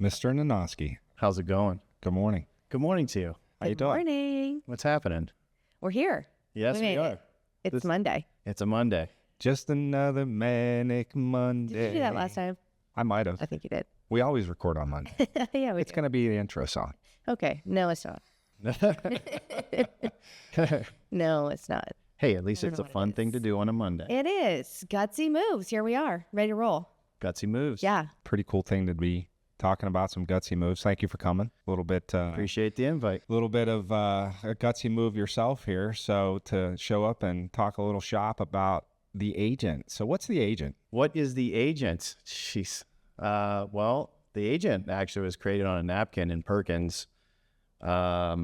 Mr. Nanoski. How's it going? Good morning. Good morning to you. How you Good doing? morning. What's happening? We're here. Yes, We we made are. it. It's This- Monday. It's a Monday. Just another manic Monday. Did you do that last time? I might have. I think you did. We always record on Monday. Yeah, we It's going to be the intro song. Okay. No, it's not. No, it's not. Hey, at least I don't it's know a what it fun thing to is. do on a Monday. It is. Gutsy moves. Here we are. Ready to roll. Gutsy moves. Yeah. Pretty cool thing to be talking about, some gutsy moves. Thank you for coming. A little bit of a gutsy move yourself here. So to show up and talk a little shop about the agent. So what's the agent? What is the agent? Jeez. Well, the agent actually was created on a napkin in Perkins. Back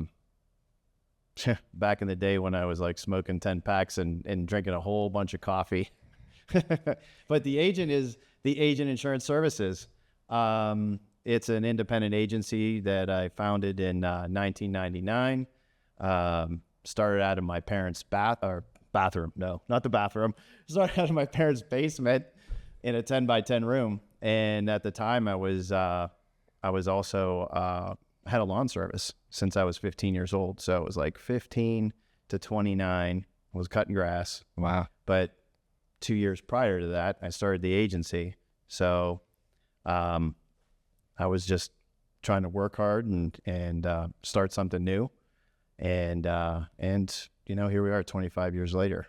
in the day when I was like smoking 10 packs and drinking a whole bunch of coffee. But the agent is the Agent Insurance Services. It's an independent agency that I founded in 1999. Started out of my parents' bathroom. No, not the bathroom. Started out of my parents' basement in a 10 by 10 room. And at the time I was also had a lawn service since I was 15 years old. So it was like 15 to 29 I was cutting grass. Wow. But 2 years prior to that, I started the agency. So I was just trying to work hard and start something new. And you know, here we are 25 years later.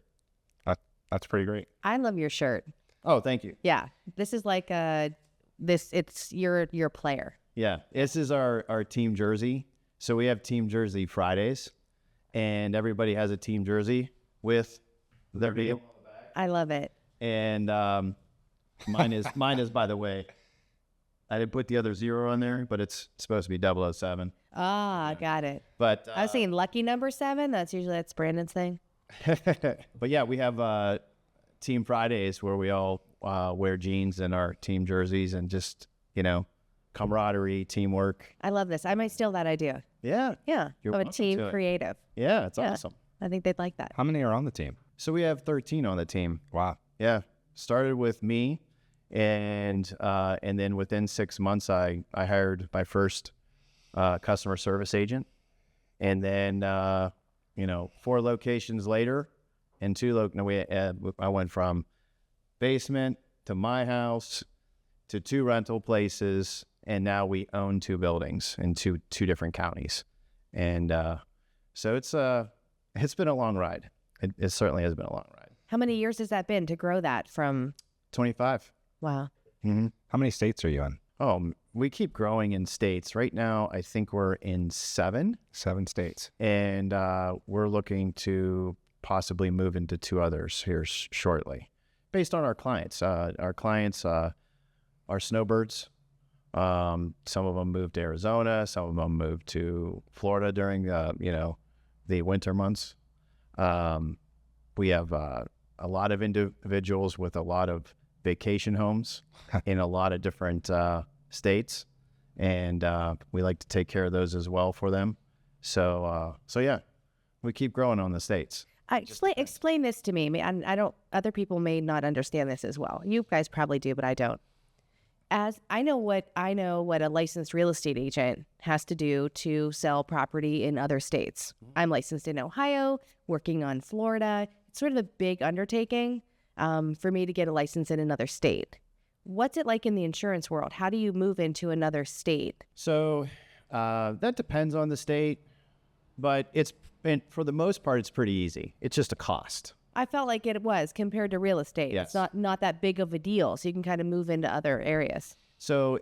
That's pretty great. I love your shirt. Oh, thank you. Yeah. This is like it's your player. Yeah, this is our team jersey. So we have team jersey Fridays, and everybody has a team jersey with their name on the back. I love it. And mine is, by the way, I didn't put the other 0 on there, but it's supposed to be 007. Ah, got it. But I was thinking lucky number 7. That's Brandon's thing. but yeah, we have team Fridays where we all wear jeans and our team jerseys and just, you know, camaraderie, teamwork. I love this. I might steal that idea. Yeah. Yeah. You're Of a welcome team to it. creative. Yeah, it's Yeah. awesome. I think they'd like that. How many are on the team? So we have 13 on the team. Wow. Yeah. Started with me and then within 6 months I hired my first customer service agent. And then 4 locations later and I went from basement to my house to 2 rental places, and now we own 2 buildings in two different counties. And so it's been a long ride. It certainly has been a long ride. How many years has that been to grow that from? 25. Wow. Mm-hmm. How many states are you in? Oh, we keep growing in states. Right now, I think we're in 7. 7 states. And we're looking to possibly move into 2 others here shortly, based on our clients. Our clients are snowbirds. Some of them moved to Arizona. Some of them moved to Florida during the winter months. We have a lot of individuals with a lot of vacation homes in a lot of different states, and we like to take care of those as well for them. So yeah, we keep growing on the states. Explain this to me. I don't. Other people may not understand this as well. You guys probably do, but I don't. As I know what a licensed real estate agent has to do to sell property in other states. I'm licensed in Ohio, working on Florida. It's sort of a big undertaking for me to get a license in another state. What's it like in the insurance world? How do you move into another state? So that depends on the state, but for the most part, it's pretty easy. It's just a cost. I felt like it was compared to real estate. Yes. It's not that big of a deal, so you can kind of move into other areas. So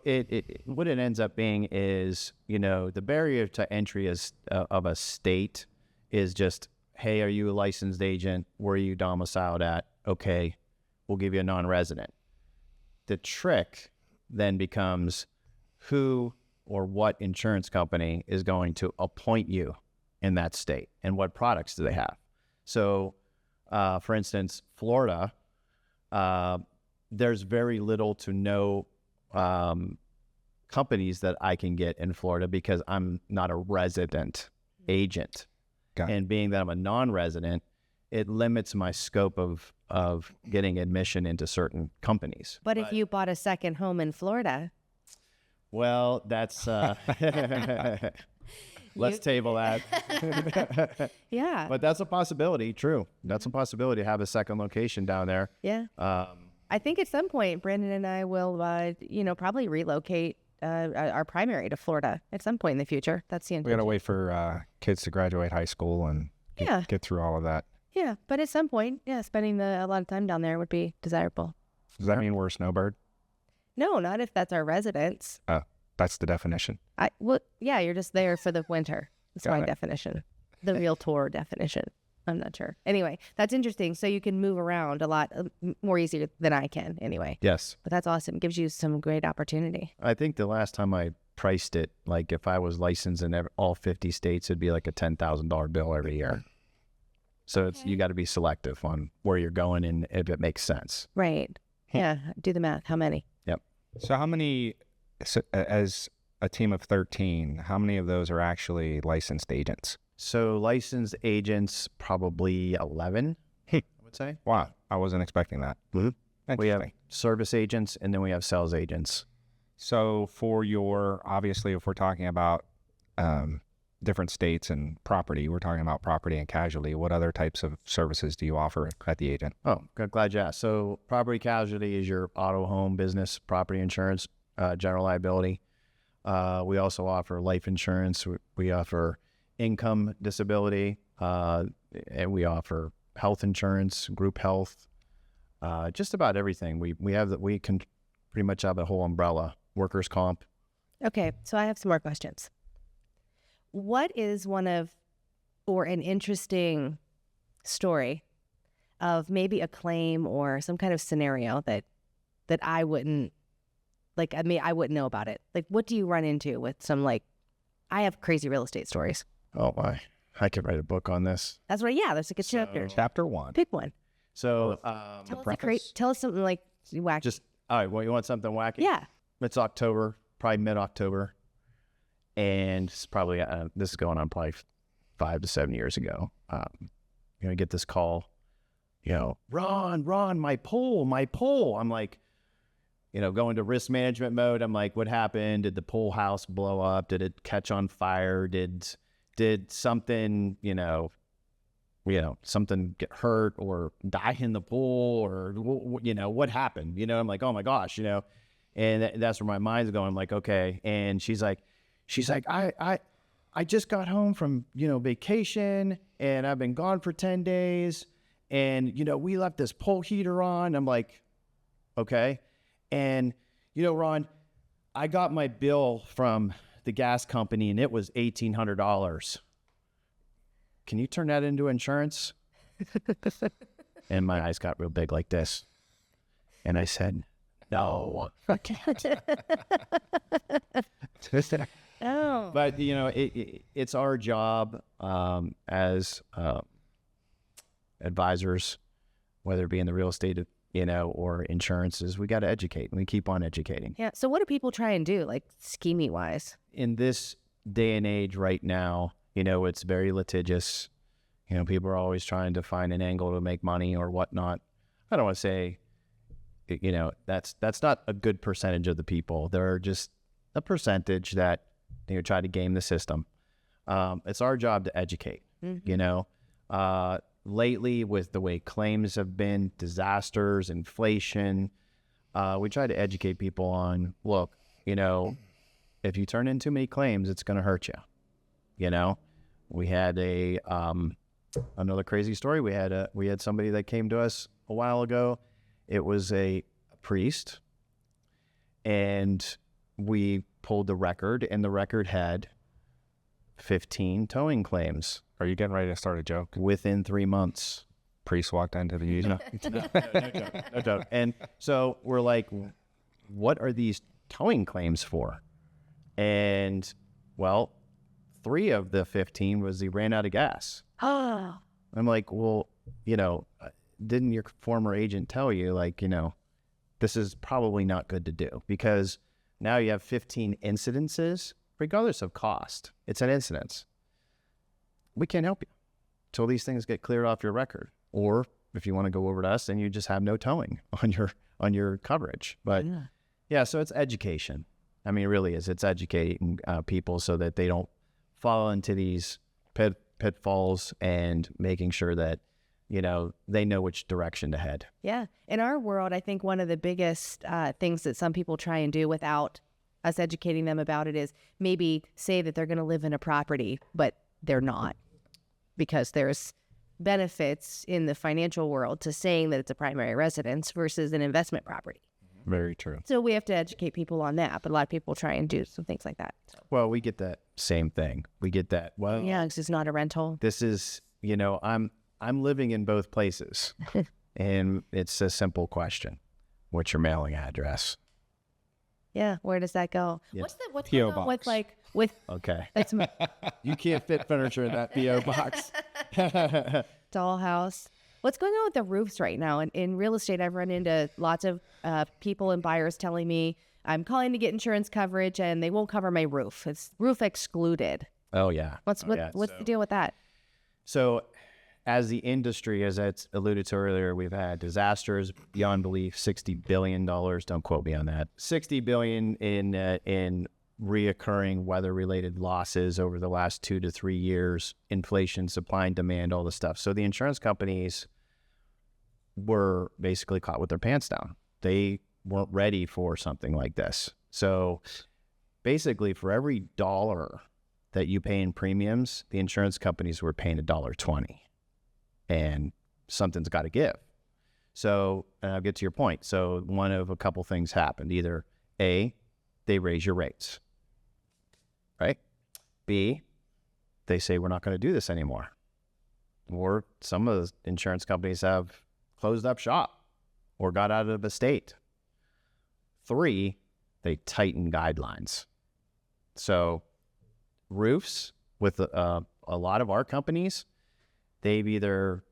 what it ends up being is, the barrier to entry of a state is just, hey, are you a licensed agent? Where are you domiciled at? Okay, we'll give you a non-resident. The trick then becomes who or what insurance company is going to appoint you in that state and what products do they have. So, for instance, Florida, there's very little to no companies that I can get in Florida because I'm not a resident agent. And being that I'm a non-resident, it limits my scope of getting admission into certain companies. But if you bought a second home in Florida, Well, that's let's table that. Yeah. But that's a possibility. True, that's a possibility to have a second location down there. Yeah. I think at some point, Brandon and I will, probably relocate our primary to Florida at some point in the future. That's the We intention. gotta wait for kids to graduate high school and Yeah. get through all of that. Yeah, but at some point, spending a lot of time down there would be desirable. Does that mean we're a snowbird? No, not if that's our residence. That's the definition. You're just there for the winter. That's Got my it. definition. The real tour definition. I'm not sure. Anyway, that's interesting. So you can move around a lot more easier than I can anyway. Yes, But that's awesome. Gives you some great opportunity. I think the last time I priced it, like if I was licensed in all 50 states, it'd be like a $10,000 bill every year. So you got to be selective on where you're going and if it makes sense. Right. Yeah. Do the math. How many? So how many, as a team of 13, how many of those are actually licensed agents? So licensed agents, probably 11, I would say. Wow, I wasn't expecting that. Mhm. We have Interesting. service agents and then we have sales agents. So for obviously, if we're talking about different states and property, we're talking about property and casualty. What other types of services do you offer at the agent? Oh, glad you asked. So property casualty is your auto, home, business, property insurance, general liability. We also offer life insurance. We offer income disability, and we offer health insurance, group health, just about everything. We can pretty much have a whole umbrella, workers' comp. Okay. So I have some more questions. What is or an interesting story of maybe a claim or some kind of scenario that I wouldn't, I wouldn't know about it? Like, what do you run into with some, I have crazy real estate stories. Oh my, I could write a book on this. That's right. Yeah, there's a good chapter. Chapter 1. Pick one. So Tell us something like wacky. just, all right, well, you want something wacky? Yeah. It's October, probably mid-October. And it's probably, this is going on probably 5 to 7 years ago. Get this call, Ron, my pole. I'm like, going to risk management mode. I'm like, what happened? Did the pole house blow up? Did it catch on fire? Did something, something get hurt or die in the pool or, what happened? I'm like, oh my gosh, and that's where my mind's going. I'm like, okay. And she's like, I just got home from, vacation and I've been gone for 10 days and, we left this pole heater on. I'm like, okay. And, Ron, I got my bill from the gas company and it was $1,800. Can you turn that into insurance? And my eyes got real big like this. And I said, no. Oh. But, it's our job as advisors, whether it be in the real estate, or insurances, we got to educate and we keep on educating. Yeah. So what do people try and do, like scheming wise? In this day and age right now, it's very litigious. People are always trying to find an angle to make money or whatnot. I don't want to say, that's not a good percentage of the people. There are just a percentage that try to game the system. It's our job to educate. Mm-hmm. Lately, with the way claims have been, disasters, inflation, we try to educate people on, look, if you turn in too many claims, it's going to hurt you. We had another crazy story. We had somebody that came to us a while ago. It was a priest, and we pulled the record, and the record had 15 towing claims Are you getting ready to start a joke? within 3 months. Priest walked into the unit. No joke. And so we're like, what are these towing claims for? And, well, 3 of the 15 was he ran out of gas. Oh. I'm like, well, didn't your former agent tell you, this is probably not good to do? Because now you have 15 incidences, regardless of cost. It's an incidence. We can't help you until these things get cleared off your record. Or if you want to go over to us, then you just have no towing on your coverage. But yeah, so it's education. I mean, it really is. It's educating people so that they don't fall into these pitfalls and making sure that, they know which direction to head. Yeah. In our world, I think one of the biggest things that some people try and do without us educating them about it is maybe say that they're going to live in a property, but they're not, because there's benefits in the financial world to saying that it's a primary residence versus an investment property. Very true. So we have to educate people on that, but a lot of people try and do some things like that. So. Well, we get that same thing. We get that. Well, Yeah, because it's not a rental. this is, I'm living in both places, and it's a simple question: what's your mailing address? Yeah, where does that go? Yeah. What's P.O. going on with box. with Okay, that's my you can't fit furniture in that PO box. dollhouse. What's going on with the roofs right now? In real estate, I've run into lots of people and buyers telling me I'm calling to get insurance coverage and they won't cover my roof. It's roof excluded. Oh yeah. What's So the deal with that? So, as the industry, as it's alluded to earlier, we've had disasters beyond belief, $60 billion. Don't quote me on that. $60 billion in reoccurring weather-related losses over the last 2 to 3 years, inflation, supply and demand, all the stuff. So the insurance companies were basically caught with their pants down. They weren't ready for something like this. So basically, for every dollar that you pay in premiums, the insurance companies were paying $1.20. And something's got to give. So, and I'll get to your point. So one of a couple things happened. Either A, they raise your rates, right? B, they say, we're not going to do this anymore. Or some of the insurance companies have closed up shop or got out of the state. 3, they tighten guidelines. So roofs, with a lot of our companies, they've either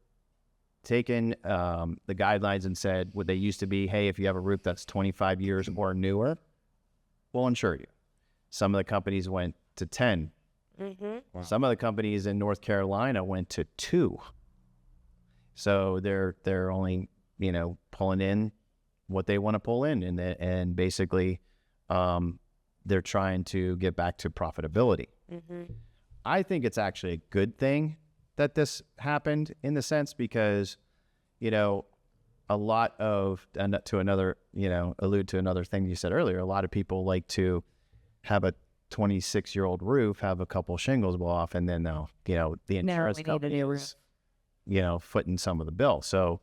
taken the guidelines and said what they used to be, hey, if you have a roof that's 25 years or newer, we'll insure you. Some of the companies went to 10. Mm-hmm. Wow. Some of the companies in North Carolina went to 2. So they're only, pulling in what they want to pull in, and basically they're trying to get back to profitability. Mm-hmm. I think it's actually a good thing that this happened, in the sense, because, a lot of, and to another, allude to another thing you said earlier, a lot of people like to have a 26-year-old roof, have a couple shingles blow off, and then they'll, the insurance we need a company new is, footing some of the bill. So,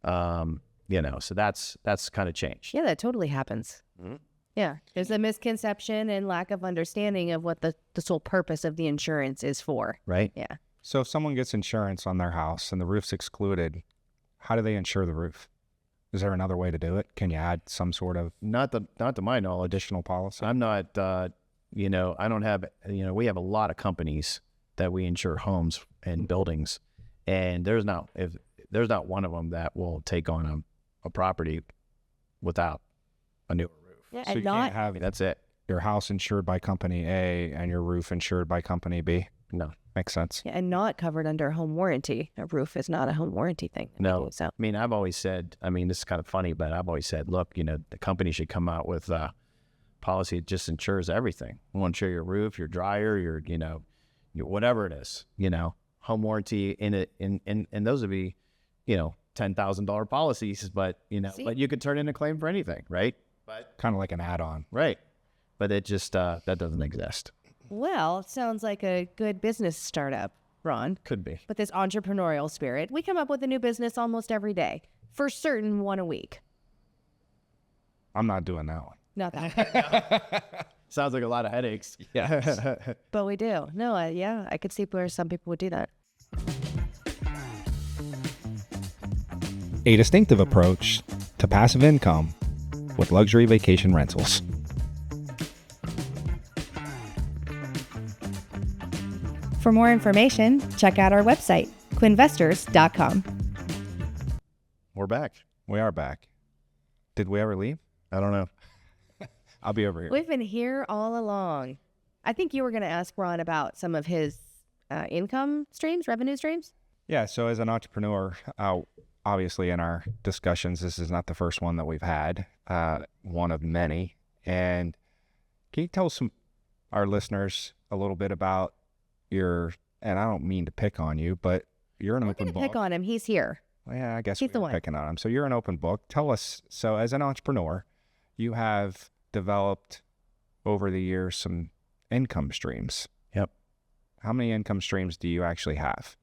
so that's kind of changed. Yeah, that totally happens. Mhm. Yeah, there's a misconception and lack of understanding of what the sole purpose of the insurance is for. Right? Yeah. So if someone gets insurance on their house and the roof's excluded, how do they insure the roof? Is there another way to do it? Can you add some sort of Not to my knowledge. additional policy? I'm not, I don't have, we have a lot of companies that we insure homes and buildings, and there's not one of them that will take on a property without a newer roof. Yeah, So and you not can't have That's it. your house insured by company A and your roof insured by company B. No. Makes sense. yeah, and not covered under home warranty. A roof is not a home warranty thing. No. So I mean, I've always said, this is kind of funny, but I've always said, look, the company should come out with a policy that just insures everything. We'll insure your roof, your dryer, your whatever it is, home warranty in it. And those would be, $10,000 policies, but, See? but you could turn in a claim for anything, right? Kind of like an add-on. Right. But it just, that doesn't exist. well, it sounds like a good business startup, Ron. Could be. With this entrepreneurial spirit, we come up with a new business almost every day. For certain, one a week. I'm not doing that one. Not that, Sounds like a lot of headaches. Yeah. but we do. No, yeah, I could see where some people would do that. A distinctive approach to passive income with luxury vacation rentals. For more information, check out our website, quinvestors.com. We're back. We are back. Did we ever leave? I don't know. I'll be over here. We've been here all along. I think you were going to ask Ron about some of his income streams, revenue streams. Yeah, so as an entrepreneur, obviously in our discussions, this is not the first one that we've had, one of many. And Can you tell our listeners a little bit about and I don't mean to pick on you, but you're an I'm open gonna book. pick on him. He's here. Well, yeah, I guess He's the we're one. picking on him. So you're an open book. Tell us, so as an entrepreneur, you have developed over the years some income streams. Yep. How many income streams do you actually have?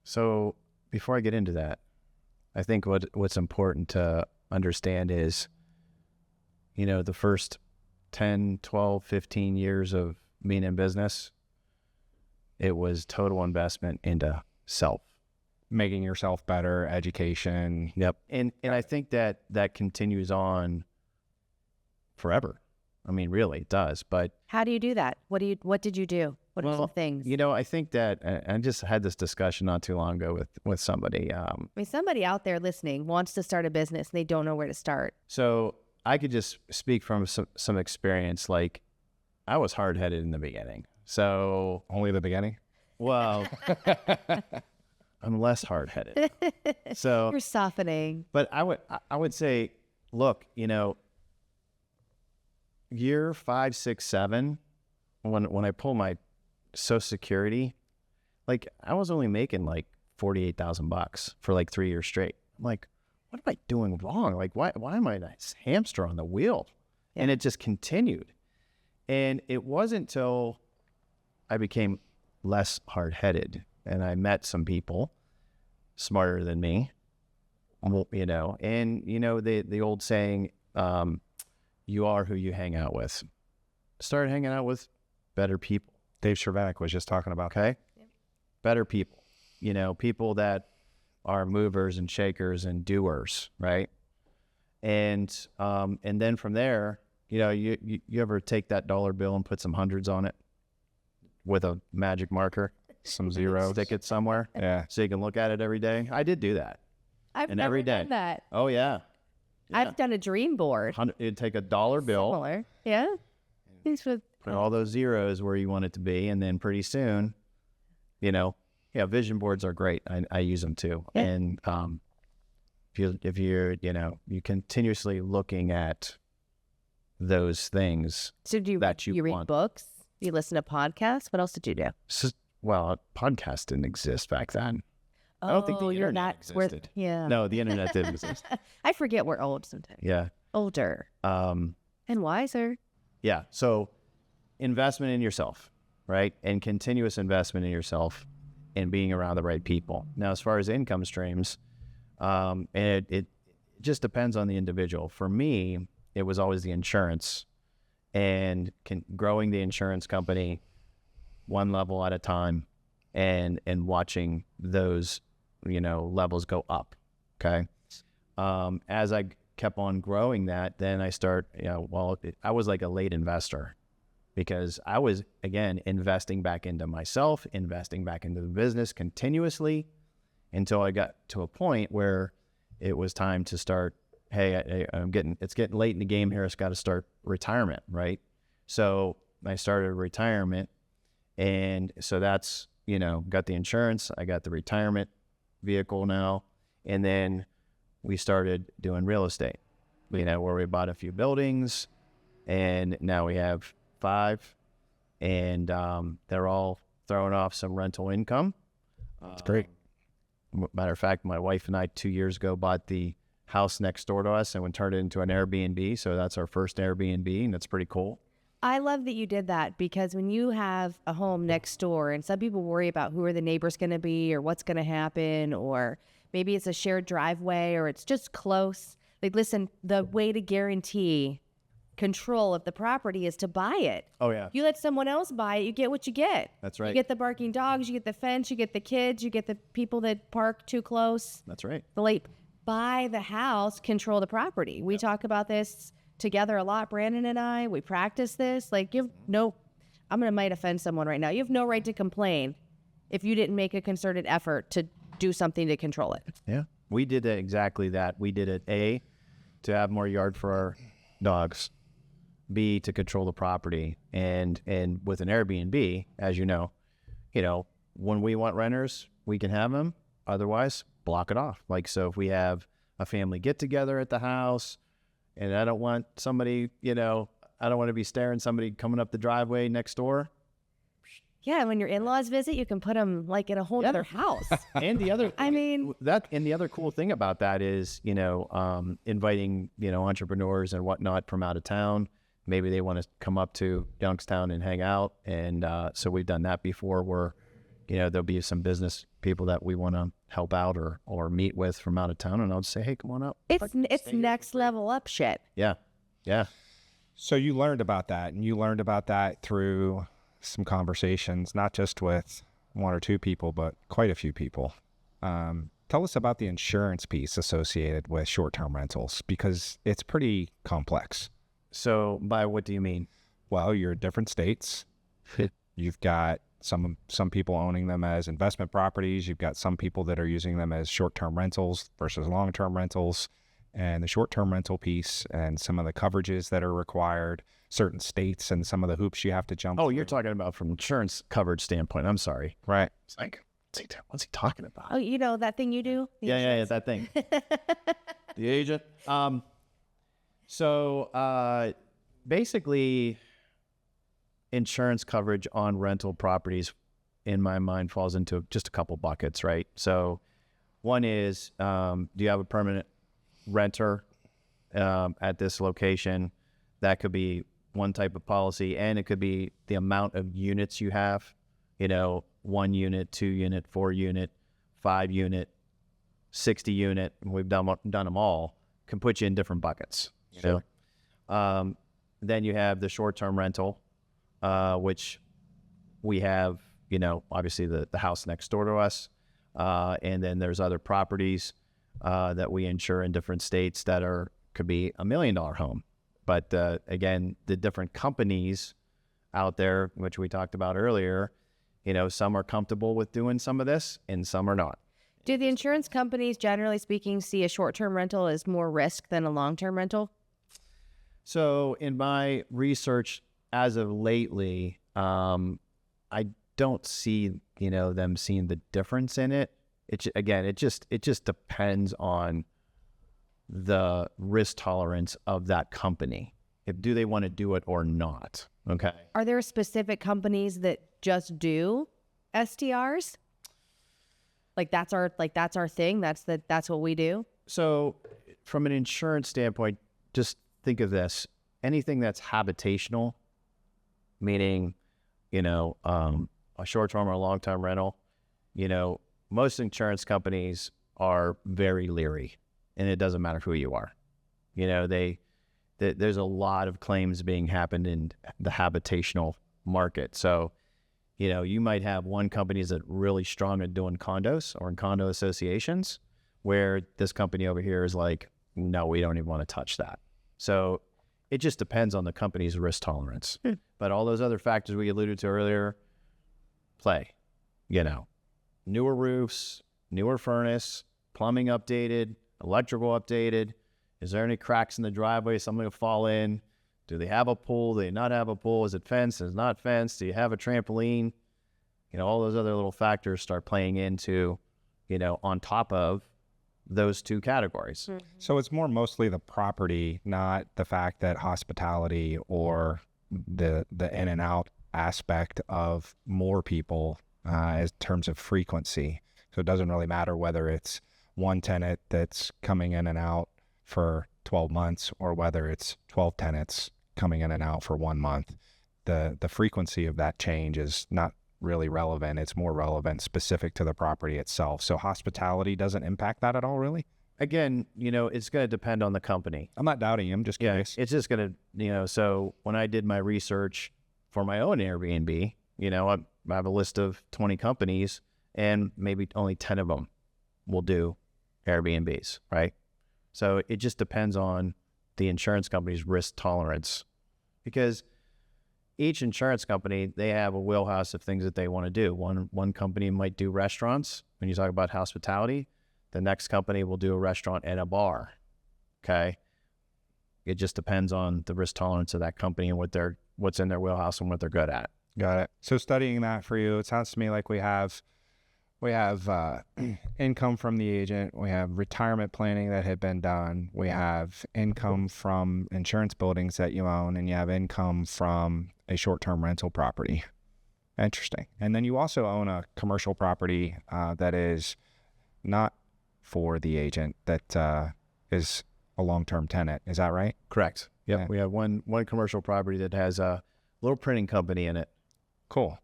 So before I get into that, I think what's important to understand is, the first 10, 12, 15 years of being in business, it was total investment into self. Making yourself better, education. Yep. And I think that continues on forever. I mean, really, it does. But How do you do that? What did you do? What are some things? I think that I just had this discussion not too long ago with somebody. I mean, somebody out there listening wants to start a business and they don't know where to start. So I could just speak from some experience. Like, I was hard-headed in the beginning. So, Only the beginning? well, I'm less hard-headed. So, You're softening. but I would say, look, year 5, 6, 7, when I pull my Social Security, like, I was only making like $48,000 for like 3 years straight. I'm like, what am I doing wrong? Like, why am I a hamster on the wheel? Yeah. And it just continued. And it wasn't until I became less hard-headed and I met some people smarter than me, and the old saying, you are who you hang out with. Started hanging out with better people. Dave Cervenek was just talking about that. Okay. Yep. Better people, people that are movers and shakers and doers. Right. And then from there, you ever take that dollar bill and put some hundreds on it with a magic marker, Some zeros. stick it somewhere Yeah. so you can look at it every day? I did do that. I've And never every day. done that. Oh yeah. I've done a dream board. It'd take a dollar bill, Similar. Yeah. These with put all those zeros where you want it to be, and then pretty soon, vision boards are great. I use them too. Yeah. And if you're you continuously looking at those things So do you that you read want. books? You listen to podcasts? What else did you do? Well, podcasts didn't exist back then. I don't think the you're internet not existed. Yeah. No, the internet didn't exist. I forget we're old sometimes. Yeah. Older and wiser. Yeah. So investment in yourself, right? And continuous investment in yourself and being around the right people. Now, as far as income streams, and it just depends on the individual. For me, it was always the insurance and growing the insurance company one level at a time and watching those, levels go up. Okay. As I kept on growing that, then I I was like a late investor because I was, again, investing back into myself, investing back into the business continuously until I got to a point where it was time to start, hey, it's getting late in the game here. It's got to start retirement, right? So I started retirement. And so that's, got the insurance. I got the retirement vehicle now. And then we started doing real estate, where we bought a few buildings and now we have 5 and they're all throwing off some rental income. That's great. Matter of fact, my wife and I 2 years ago bought the house next door to us and we turned it into an Airbnb. So that's our first Airbnb and it's pretty cool. I love that you did that because when you have a home next door and some people worry about who are the neighbors going to be or what's going to happen, or maybe it's a shared driveway or it's just close. Like, listen, the way to guarantee control of the property is to buy it. Oh, yeah. You let someone else buy it, you get what you get. That's right. You get the barking dogs, you get the fence, you get the kids, you get the people that park too close. That's right. Buy the house, control the property. We talk about this together a lot, Brandon and I. We practice this. Like, might offend someone right now. You have no right to complain if you didn't make a concerted effort to do something to control it. Yeah. We did exactly that. We did it, to have more yard for our dogs, B, to control the property. And with an Airbnb, as you know, when we want renters, we can have them. Otherwise, block it off. Like, so if we have a family get together at the house and I don't want somebody, I don't want to be staring somebody coming up the driveway next door. Yeah, when your in-laws visit, you can put them like in a whole other house. And the other, I mean, the other cool thing about that is, inviting, entrepreneurs and whatnot from out of town. Maybe they want to come up to Youngstown and hang out. And so we've done that before where, there'll be some business people that we want to help out or meet with from out of town. And I'll just say, hey, come on up. it's next level up shit. Yeah. Yeah. So you learned about that, and you learned about that through some conversations, not just with one or two people, but quite a few people. Tell us about the insurance piece associated with short-term rentals, because it's pretty complex. So by what do you mean? Well, you're in different states. You've got some people owning them as investment properties. You've got some people that are using them as short-term rentals versus long-term rentals. And the short-term rental piece and some of the coverages that are required, certain states and some of the hoops you have to jump Oh, through. you're talking about from insurance coverage standpoint. I'm sorry. Right. It's like, what's he talking about? Oh, that thing you do? The Yeah, insurance? that thing. The agent. So basically, insurance coverage on rental properties, in my mind, falls into just a couple buckets, right? So one is, do you have a permanent renter at this location? That could be one type of policy, and it could be the amount of units you have, 1 unit, 2 unit, 4 unit, 5 unit, 60 unit. We've done them all. Can put you in different buckets. Sure. Then you have the short-term rental, which we have, obviously the house next door to us. And then there's other properties that we insure in different states that could be $1 million home. But again, the different companies out there, which we talked about earlier, some are comfortable with doing some of this and some are not. Do the insurance companies, generally speaking, see a short-term rental as more risk than a long-term rental? So in my research as of lately, I don't see, them seeing the difference in it. It just depends on the risk tolerance of that company. Do they want to do it or not? Okay. Are there specific companies that just do STRs? That's our thing. That's what we do. So from an insurance standpoint, just think of this. Anything that's habitational, meaning, a short-term or a long-term rental, most insurance companies are very leery, and it doesn't matter who you are. There's a lot of claims being happened in the habitational market. So, you might have one company that's really strong at doing condos or in condo associations, where this company over here is like, no, we don't even want to touch that. So it just depends on the company's risk tolerance. But all those other factors we alluded to earlier play. Newer roofs, newer furnace, plumbing updated, electrical updated. Is there any cracks in the driveway? Something will fall in. Do they have a pool? Do they not have a pool? Is it fenced? Is it not fenced? Do you have a trampoline? All those other little factors start playing into, on top of those two categories. Mm-hmm. So it's more mostly the property, not the fact that hospitality or the in and out aspect of more people in terms of frequency. So it doesn't really matter whether it's one tenant that's coming in and out for 12 months or whether it's 12 tenants coming in and out for 1 month. The frequency of that change is not really relevant. It's more relevant specific to the property itself. So hospitality doesn't impact that at all, really? Again, it's going to depend on the company. I'm not doubting you. I'm just curious. It's just going to, so when I did my research for my own Airbnb, I have a list of 20 companies and maybe only 10 of them will do Airbnbs, right? So it just depends on the insurance company's risk tolerance, because each insurance company, they have a wheelhouse of things that they want to do. One company might do restaurants. When you talk about hospitality, the next company will do a restaurant and a bar. Okay. It just depends on the risk tolerance of that company and what's in their wheelhouse and what they're good at. Got it. So studying that for you, it sounds to me like we have We have income from the agent. We have retirement planning that had been done. We have income from insurance buildings that you own, and you have income from a short-term rental property. Interesting. And then you also own a commercial property that is not for the agent, that is a long-term tenant. Is that right? Correct. Yep. Yeah. We have one commercial property that has a little printing company in it. Cool.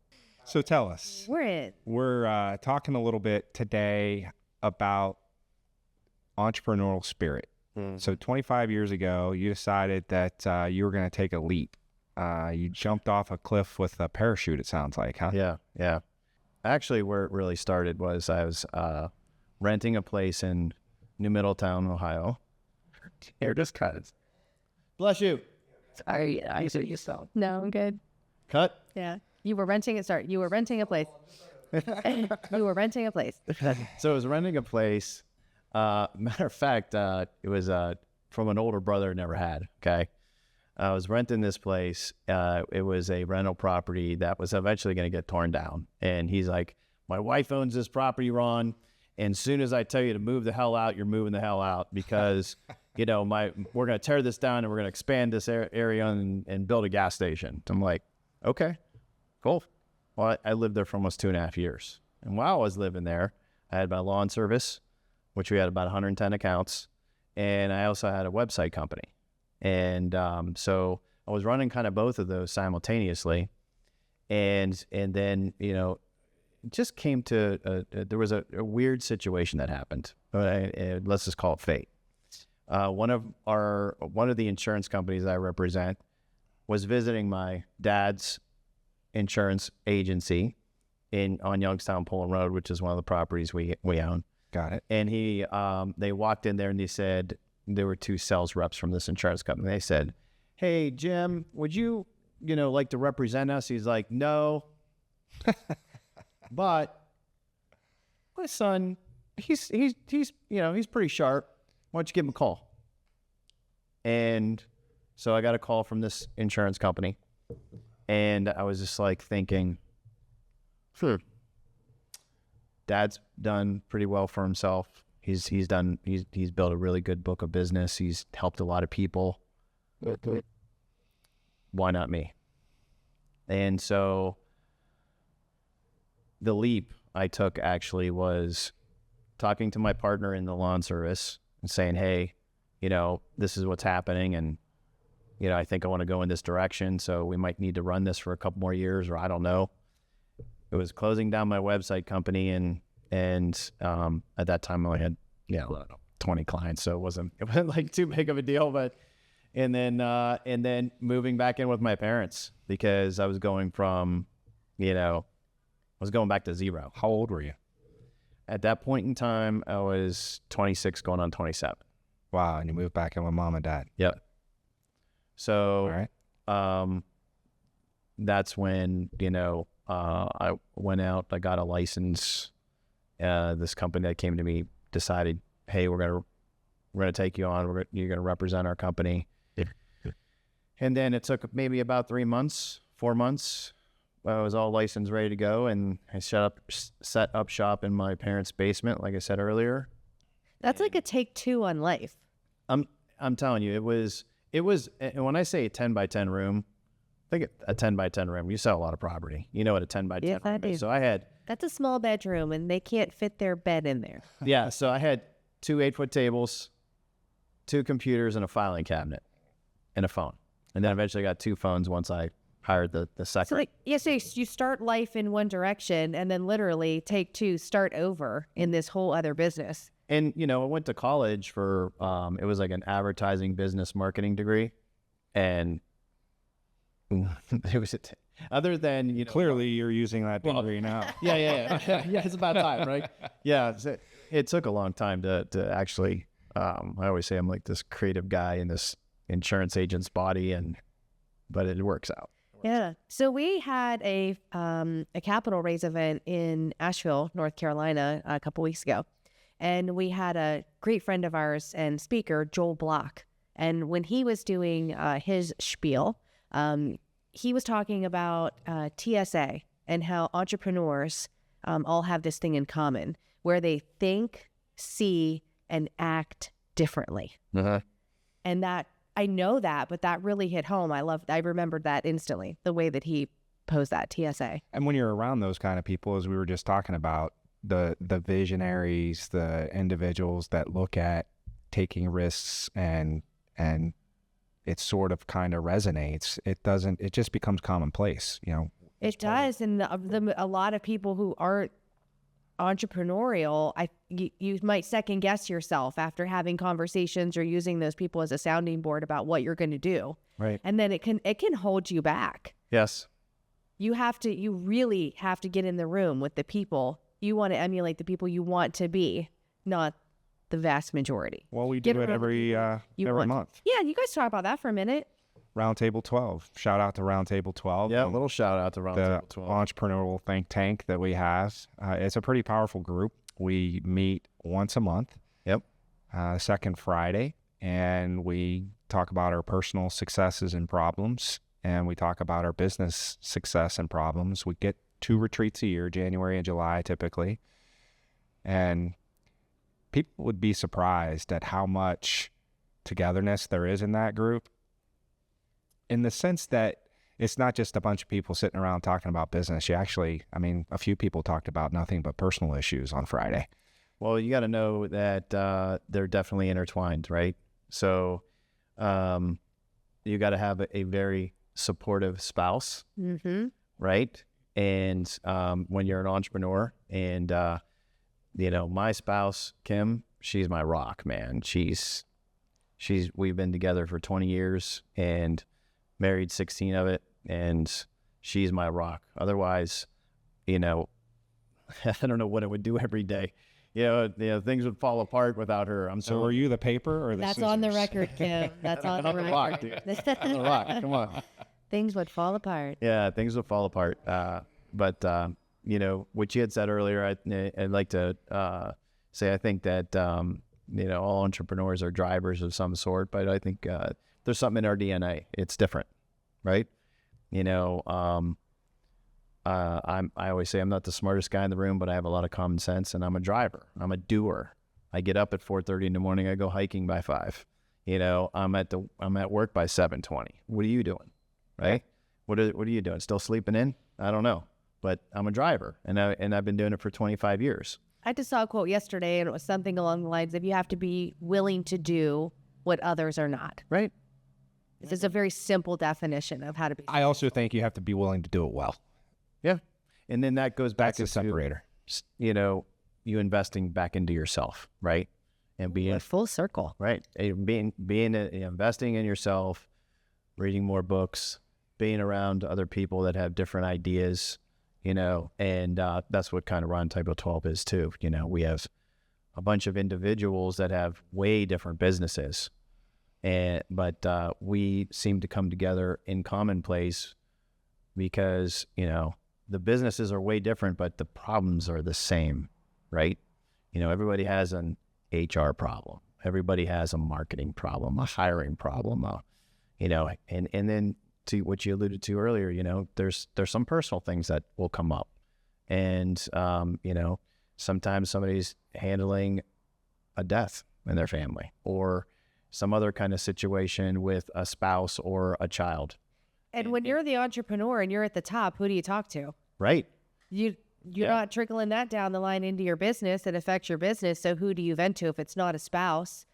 So tell us. We're talking a little bit today about entrepreneurial spirit. So 25 years ago, you decided that you were going to take a leap. You jumped off a cliff with a parachute, it sounds like, huh? Yeah. Actually, where it really started was I was renting a place in New Middletown, Ohio. Here, just cut it. Bless you. Sorry, I see you so. No, I'm good. Cut. Yeah. You were renting a place. You were renting a place. So I was renting a place. Matter of fact, it was from an older brother I never had. Okay. I was renting this place. It was a rental property that was eventually going to get torn down. And he's like, my wife owns this property, Ron. And as soon as I tell you to move the hell out, you're moving the hell out because, we're going to tear this down and we're going to expand this area and build a gas station. I'm like, okay, cool. Well, I lived there for almost 2.5 years. And while I was living there, I had my lawn service, which we had about 110 accounts. And I also had a website company. And so I was running kind of both of those simultaneously. And then, it just came to, there was a weird situation that happened. Let's just call it fate. One of the insurance companies I represent was visiting my dad's insurance agency on Youngstown Pullen Road, which is one of the properties we own. Got it. And they walked in there and they said, there were 2 sales reps from this insurance company. They said, hey, Jim, would you, like to represent us? He's like, no, but my son, he's pretty sharp. Why don't you give him a call? And so I got a call from this insurance company and I was just like thinking, Dad's done pretty well for himself. He's built a really good book of business. He's helped a lot of people. Why not me? And so the leap I took actually was talking to my partner in the lawn service and saying, hey, this is what's happening. And, I think I want to go in this direction. So we might need to run this for a couple more years, or I don't know. It was closing down my website company. And at that time I only had, 20 clients. So it wasn't like too big of a deal, but, and then moving back in with my parents because I was going from, I was going back to zero. How old were you? At that point in time, I was 26 going on 27. Wow. And you moved back in with mom and dad. Yep. So, all right. That's when, I went out, I got a license. This company that came to me decided, hey, we're going to take you on. You're going to represent our company. Yeah. And then it took maybe about 4 months. I was all licensed, ready to go. And I set up shop in my parents' basement, like I said earlier. That's like a take 2 on life. I'm telling you, it was, and when I say a 10 by 10 room, think a 10 by 10 room, you sell a lot of property. You know what a 10 by 10 room is. So that's a small bedroom and they can't fit their bed in there. Yeah. So I had 2 8-foot tables, 2 computers and a filing cabinet and a phone. And then eventually I got 2 phones once I hired the second. So you start life in one direction and then literally take 2, start over in this whole other business. And, I went to college for, it was like an advertising business marketing degree. And it was, other than, clearly you're using that degree now. Yeah. It's about time, right? Yeah. It took a long time to actually, I always say I'm like this creative guy in this insurance agent's body, but it works out. Yeah. So we had a capital raise event in Asheville, North Carolina, a couple weeks ago. And we had a great friend of ours and speaker, Joel Block. And when he was doing his spiel, he was talking about TSA and how entrepreneurs all have this thing in common where they think, see, and act differently. And that, I know that, but that really hit home. I remembered that instantly, the way that he posed that TSA. And when you're around those kind of people, as we were just talking about, the visionaries, the individuals that look at taking risks and it sort of kind of resonates. It just becomes commonplace, you know. It does. And a lot of people who aren't entrepreneurial, you might second guess yourself after having conversations or using those people as a sounding board about what you're going to do. Right. And then it can hold you back. Yes. You really have to get in the room with the people. You want to emulate the people you want to be, not the vast majority. Well, we do it every month. Yeah, you guys talk about that for a minute. Roundtable 12. Shout out to Roundtable 12. Yeah, a little shout out to The Roundtable 12. entrepreneurial think tank that we have. It's a pretty powerful group. We meet once a month. Yep. Second Friday, and we talk about our personal successes and problems, and we talk about our business success and problems. We get 2 retreats a year, January and July typically, and people would be surprised at how much togetherness there is in that group, in the sense that it's not just a bunch of people sitting around talking about business. You actually, I mean, a few people talked about nothing but personal issues on Friday. Well, you got to know that they're definitely intertwined, right? So you got to have a very supportive spouse, right? And when you're an entrepreneur, and my spouse, Kim, she's my rock, man. We've been together for 20 years and married 16 of it, and she's my rock. Otherwise, I don't know what it would do every day. Things would fall apart without her. So are you the paper or the That's scissors? on the record, Kim. That's on the the rock, record. dude. On the rock. Come on. Things would fall apart. Yeah, things would fall apart. But what you had said earlier, I'd like to say I think that all entrepreneurs are drivers of some sort, but I think there's something in our DNA. It's different, right? I always say I'm not the smartest guy in the room, but I have a lot of common sense, and I'm a driver. I'm a doer. I get up at 4:30 in the morning. I go hiking by 5. I'm at work by 7:20. What are you doing, right? What are you doing? Still sleeping in? I don't know, but I'm a driver, and I've been doing it for 25 years. I just saw a quote yesterday, and it was something along the lines of you have to be willing to do what others are not. Right. This is a very simple definition of how to be. I also think you have to be willing to do it well. Yeah. And then that goes back That's a separator. you investing back into yourself, right? And being full circle. right, investing in yourself, reading more books, being around other people that have different ideas, and that's what kind of Roundtable 12 is too. We have a bunch of individuals that have way different businesses, but we seem to come together in common place because, the businesses are way different, but the problems are the same, right? Everybody has an HR problem. Everybody has a marketing problem, a hiring problem, and then to what you alluded to earlier, there's some personal things that will come up. And, sometimes somebody's handling a death in their family or some other kind of situation with a spouse or a child. And when you're the entrepreneur and you're at the top, who do you talk to? Right. You're not trickling that down the line into your business that affects your business. So who do you vent to if it's not a spouse?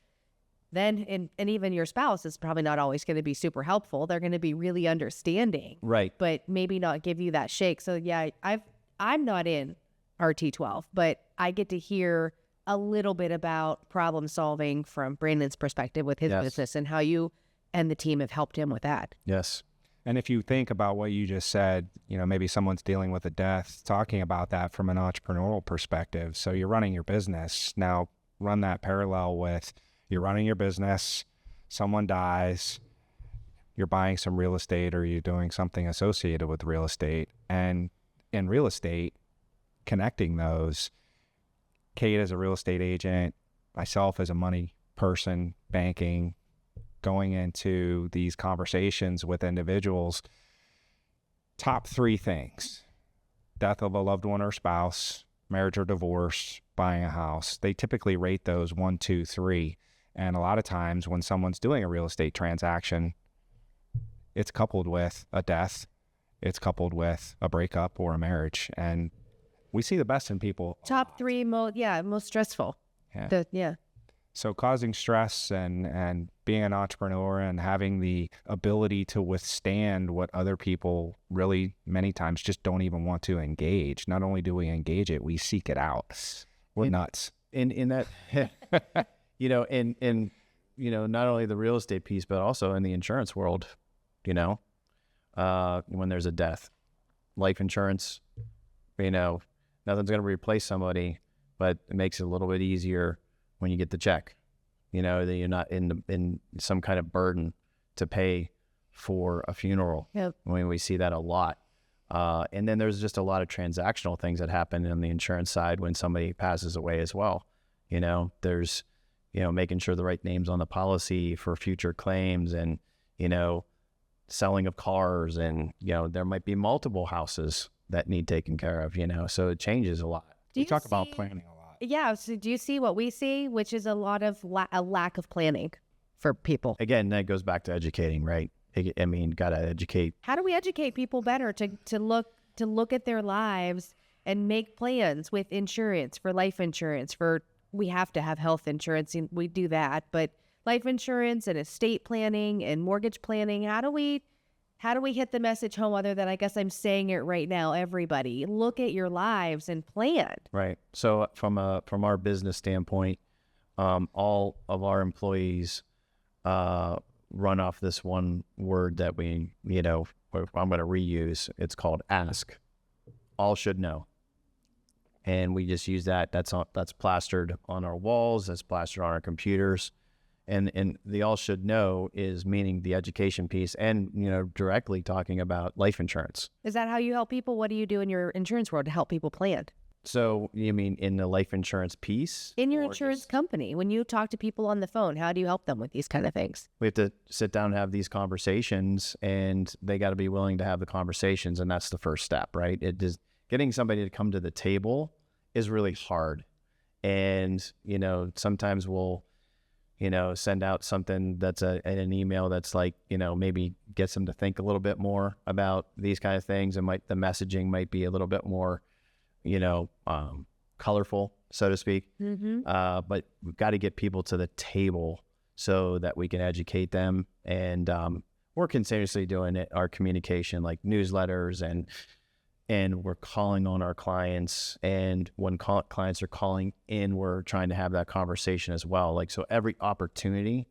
Then, and even your spouse is probably not always going to be super helpful. They're going to be really understanding. Right. But maybe not give you that shake. So yeah, I'm not in RT12, but I get to hear a little bit about problem solving from Brandon's perspective with his business and how you and the team have helped him with that. Yes. And if you think about what you just said, maybe someone's dealing with a death, talking about that from an entrepreneurial perspective. So you're running your business. Now run that parallel with you're running your business, someone dies, you're buying some real estate or you're doing something associated with real estate. And in real estate, connecting those, Kate as a real estate agent, myself as a money person, banking, going into these conversations with individuals, top 3 things: death of a loved one or spouse, marriage or divorce, buying a house, they typically rate those 1, 2, 3. And a lot of times when someone's doing a real estate transaction, it's coupled with a death, it's coupled with a breakup or a marriage. And we see the best in people. Top 3 most stressful. Yeah. So causing stress and being an entrepreneur and having the ability to withstand what other people really many times just don't even want to engage. Not only do we engage it, we seek it out. We're nuts. In that, in not only the real estate piece, but also in the insurance world, when there's a death, life insurance, nothing's going to replace somebody, but it makes it a little bit easier when you get the check, that you're not in some kind of burden to pay for a funeral. Yep. When we see that a lot. And then there's just a lot of transactional things that happen on the insurance side when somebody passes away as well. There's, making sure the right name's on the policy for future claims and, selling of cars and, there might be multiple houses that need taken care of, so it changes a lot. We talk about planning a lot. Yeah. So do you see what we see, which is a lot of a lack of planning for people? Again, that goes back to educating, right? I mean, got to educate. How do we educate people better to look at their lives and make plans with insurance, for life insurance, we have to have health insurance, and we do that, but life insurance and estate planning and mortgage planning, how do we hit the message home other than, I guess I'm saying it right now, everybody, look at your lives and plan. Right. So from our business standpoint, all of our employees run off this one word that I'm going to reuse. It's called ask. All should know. And we just use that. That's plastered on our walls. That's plastered on our computers. And the all should know is meaning the education piece and, directly talking about life insurance. Is that how you help people? What do you do in your insurance world to help people plan? So you mean in the life insurance piece? In your insurance company, when you talk to people on the phone, how do you help them with these kind of things? We have to sit down and have these conversations, and they got to be willing to have the conversations. And that's the first step, right? It is getting somebody to come to the table is really hard. And, sometimes we'll, send out something that's an email that's like, maybe gets them to think a little bit more about these kind of things. And the messaging might be a little bit more, colorful, so to speak. Mm-hmm. But we've got to get people to the table so that we can educate them. And we're continuously doing it, our communication, like newsletters, and we're calling on our clients. And when clients are calling in, we're trying to have that conversation as well. Like, so every opportunity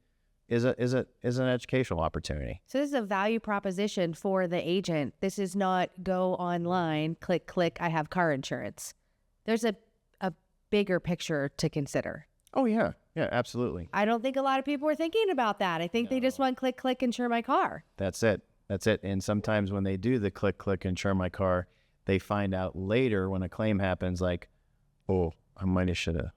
is an educational opportunity. So this is a value proposition for the agent. This is not go online, click, I have car insurance. There's a bigger picture to consider. Oh, yeah. Yeah, absolutely. I don't think a lot of people are thinking about that. I think they just want click, insure my car. That's it. And sometimes when they do the click, insure my car, they find out later when a claim happens, like, oh, I might have should have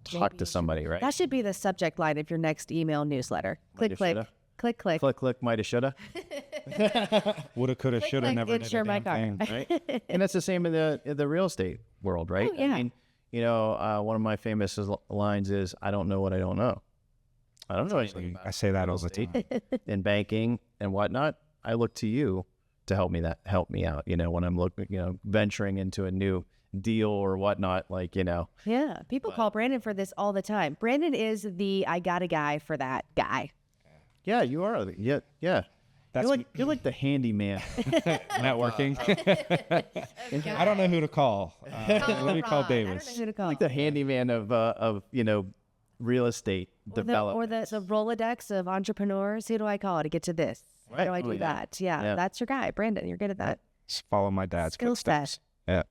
talked to somebody, right? That should be the subject line of your next email newsletter. Click, might have, shoulda. Woulda, coulda, shoulda, never did insure a my damn car. thing. Right? And that's the same in the real estate world, right? Oh, yeah. I mean, one of my famous lines is, I don't know what I don't know. I don't know anything about I say that all the time. in banking and whatnot. I look to you to help me out, when I'm looking, venturing into a new deal or whatnot, like, Yeah, people call Brandon for this all the time. Brandon is the I got a guy for that guy. Yeah, you are. Yeah. You're like the handyman. Networking. I don't know who to call. Let me call Davis. I don't know who to call. Like the handyman of real estate development. Or the Rolodex of entrepreneurs. Who do I call to get to this? How do I do that? Yeah, that's your guy, Brandon. You're good at that. Just follow my dad's Skill set. footsteps. Yeah.